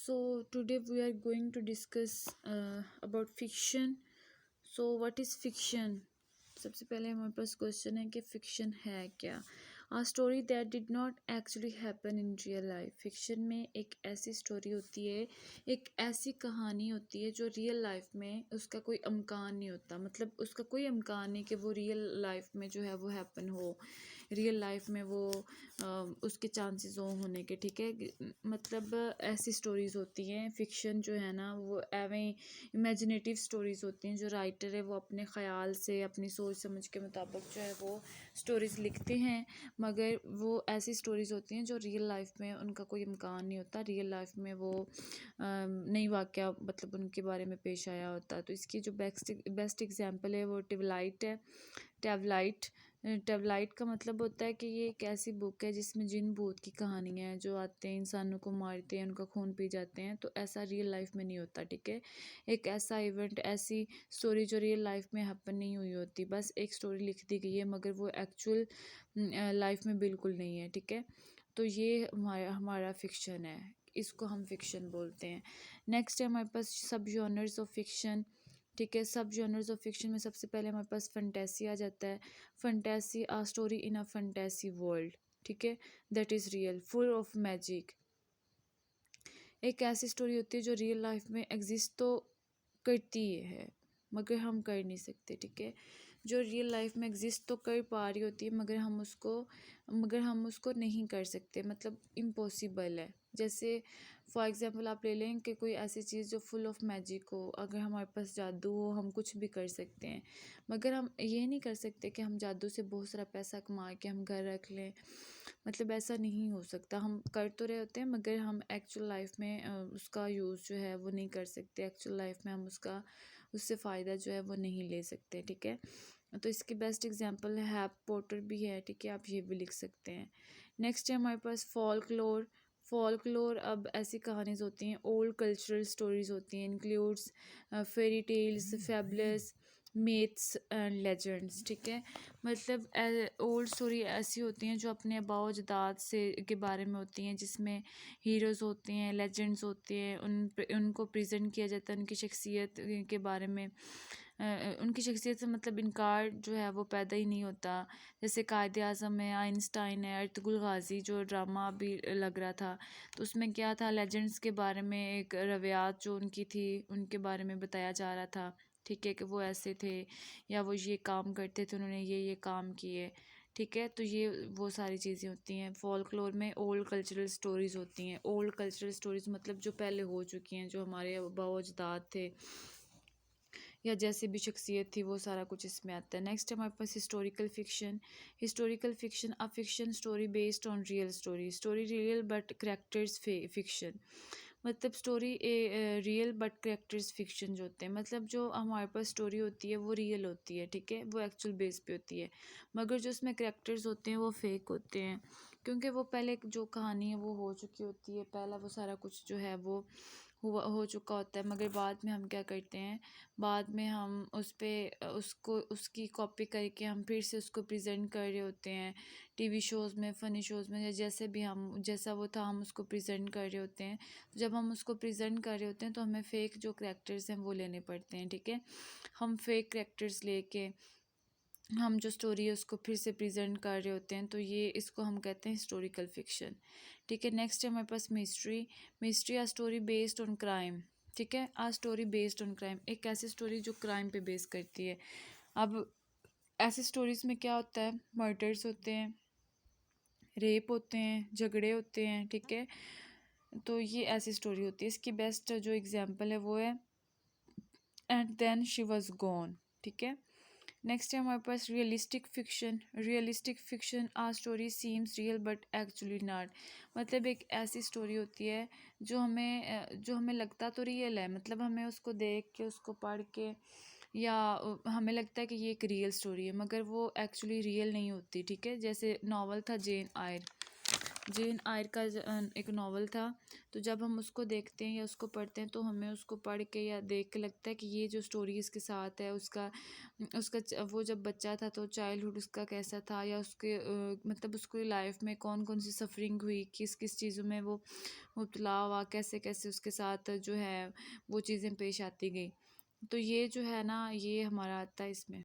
So today we are going to discuss about fiction. So what is fiction? सबसे पहले हमारे पास question है कि फिक्शन है क्या। A story that did not actually happen in real life. Fiction में एक ऐसी स्टोरी होती है, एक ऐसी कहानी होती है जो रियल लाइफ में उसका कोई इम्कान नहीं होता। मतलब उसका कोई इम्कान नहीं कि वो रियल लाइफ में जो है वो हैपन हो, रियल लाइफ में वो उसके चांसेस हो होने के। ठीक है, मतलब ऐसी स्टोरीज़ होती हैं फिक्शन जो है ना, वो एवें इमेजिनेटिव स्टोरीज़ होती हैं। जो राइटर है वो अपने ख़याल से, अपनी सोच समझ के मुताबिक जो है वो स्टोरीज़ लिखते हैं, मगर वो ऐसी स्टोरीज़ होती हैं जो रियल लाइफ में उनका कोई इम्कान नहीं होता। रियल लाइफ में वो नई वाक़या मतलब उनके बारे में पेश आया होता। तो इसकी जो बेस्ट एग्जांपल है वो ट्विलाइट है। ट्विलाइट ट्विलाइट का मतलब होता है कि ये एक ऐसी बुक है जिसमें जिन भूत की कहानियाँ हैं, जो आते हैं इंसानों को मारते हैं, उनका खून पी जाते हैं। तो ऐसा रियल लाइफ में नहीं होता। ठीक है, एक ऐसा इवेंट, ऐसी स्टोरी जो रियल लाइफ में हैपन नहीं हुई होती, बस एक स्टोरी लिख दी गई है, मगर वो एक्चुअल लाइफ में बिल्कुल नहीं है। ठीक है, तो ये हमारा हमारा फिक्शन है, इसको हम फिक्शन बोलते हैं। नेक्स्ट है हमारे पास सब जॉनर्स ऑफ फिक्शन। ठीक है, सब जॉनर्स ऑफ फिक्शन में सबसे पहले हमारे पास फंटेसी आ जाता है। Fantasy, a story in a fantasy world. ठीक है, that is real, full of magic. एक ऐसी स्टोरी होती है जो रियल लाइफ में एग्जिस्ट तो करती है, मगर हम कर नहीं सकते। ठीक है, जो रियल लाइफ में एग्जिस्ट तो कर पा रही होती है, मगर हम उसको नहीं कर सकते, मतलब इम्पॉसिबल है। जैसे फॉर एग्ज़ाम्पल आप ले लें कि कोई ऐसी चीज़ जो फुल ऑफ मैजिक हो, अगर हमारे पास जादू हो, हम कुछ भी कर सकते हैं, मगर हम ये नहीं कर सकते कि हम जादू से बहुत सारा पैसा कमा के हम घर रख लें। मतलब ऐसा नहीं हो सकता। हम कर तो रहे होते हैं, मगर हम एक्चुअल लाइफ में उसका यूज़ जो है वो नहीं कर सकते। एक्चुअल लाइफ में हम उससे फ़ायदा जो है वो नहीं ले सकते। ठीक है, तो इसकी बेस्ट एग्जांपल है हैप पॉटर भी है। ठीक है, आप ये भी लिख सकते हैं। नेक्स्ट है हमारे पास फोल्कलोर। फोल्कलोर अब ऐसी कहानीज होती हैं, ओल्ड कल्चरल स्टोरीज होती हैं, includes fairy tales, fabulous myths and legends. ठीक है, मतलब ओल्ड स्टोरी ऐसी होती हैं जो अपने आबाओ अजदाद से के बारे में होती हैं, जिसमें हीरोज़ होते हैं, लेजेंड्स होते हैं, उनको प्रेजेंट किया जाता है, उनकी शख्सियत के बारे में। उनकी शख्सियत से मतलब इनकार जो है वो पैदा ही नहीं होता। जैसे कायद आज़म है, आइंस्टाइन है, अर्तुगरुल गाजी जो ड्रामा अभी लग रहा था, तो उसमें क्या था, लेजेंड्स के बारे में एक रवायात जो उनकी थी उनके बारे में बताया जा रहा था। ठीक है, कि वो ऐसे थे या वो ये काम करते थे, उन्होंने ये काम किए। ठीक है, तो ये वो सारी चीज़ें होती हैं। फोल्कलोर में ओल्ड कल्चरल स्टोरीज़ होती हैं। ओल्ड कल्चरल स्टोरीज़ मतलब जो पहले हो चुकी हैं, जो हमारे आबाओ अजदाद थे या जैसे भी शख्सियत थी, वो सारा कुछ इसमें आता है। नेक्स्ट हमारे पास historical fiction. Historical fiction, a fiction story based on real story. Story real but characters fiction. मतलब story real but characters fiction जो होते हैं, मतलब जो हमारे पास स्टोरी होती है वो रियल होती है। ठीक है, वो एक्चुअल बेस पे होती है, मगर जो उसमें करेक्टर्स होते हैं वो फेक होते हैं, क्योंकि वो पहले जो कहानी है वो हो चुकी होती है, पहला वो सारा कुछ जो है वो हुआ हो चुका होता है। मगर बाद में हम क्या करते हैं, बाद में हम उस पे उसको उसकी कॉपी करके हम फिर से उसको प्रेजेंट कर रहे होते हैं, टीवी शोज़ में, फ़नी शोज़ में, या जैसे भी हम जैसा वो था हम उसको प्रेजेंट कर रहे होते हैं। तो जब हम उसको प्रेजेंट कर रहे होते हैं तो हमें फ़ेक जो करैक्टर्स हैं वो लेने पड़ते हैं। ठीक है, हम फेक करैक्टर्स लेके हम जो स्टोरी है उसको फिर से प्रेजेंट कर रहे होते हैं, तो ये इसको हम कहते हैं हिस्टोरिकल फिक्शन। ठीक है, नेक्स्ट है हमारे पास mystery. Mystery a story based on crime. ठीक है, a story based on crime, एक ऐसी स्टोरी जो क्राइम पे बेस करती है। अब ऐसी स्टोरीज़ में क्या होता है, मर्डर्स होते हैं, रेप होते हैं, झगड़े होते हैं। ठीक है, तो ये ऐसी स्टोरी होती है। इसकी बेस्ट जो एग्जांपल है वो है and then she was gone. ठीक है, नेक्स्ट है हमारे पास realistic fiction. Realistic fiction, a story seems real but actually not. मतलब एक ऐसी स्टोरी होती है जो हमें लगता तो रियल है, मतलब हमें उसको देख के, उसको पढ़ के, या हमें लगता है कि ये एक रियल स्टोरी है, मगर वो एक्चुअली रियल नहीं होती। ठीक है, जैसे नावल था जेन आयर। जेन आयर का एक नावल था। तो जब हम उसको देखते हैं या उसको पढ़ते हैं तो हमें उसको पढ़ के या देख के लगता है कि ये जो स्टोरी इसके साथ है उसका उसका वो जब बच्चा था तो चाइल्डहुड उसका कैसा था, या उसके मतलब उसको लाइफ में कौन कौन सी सफरिंग हुई, किस किस चीज़ों में वो मुबतला हुआ, कैसे कैसे उसके साथ जो है वो चीज़ें पेश आती गई। तो ये जो है ना ये हमारा आता है इसमें।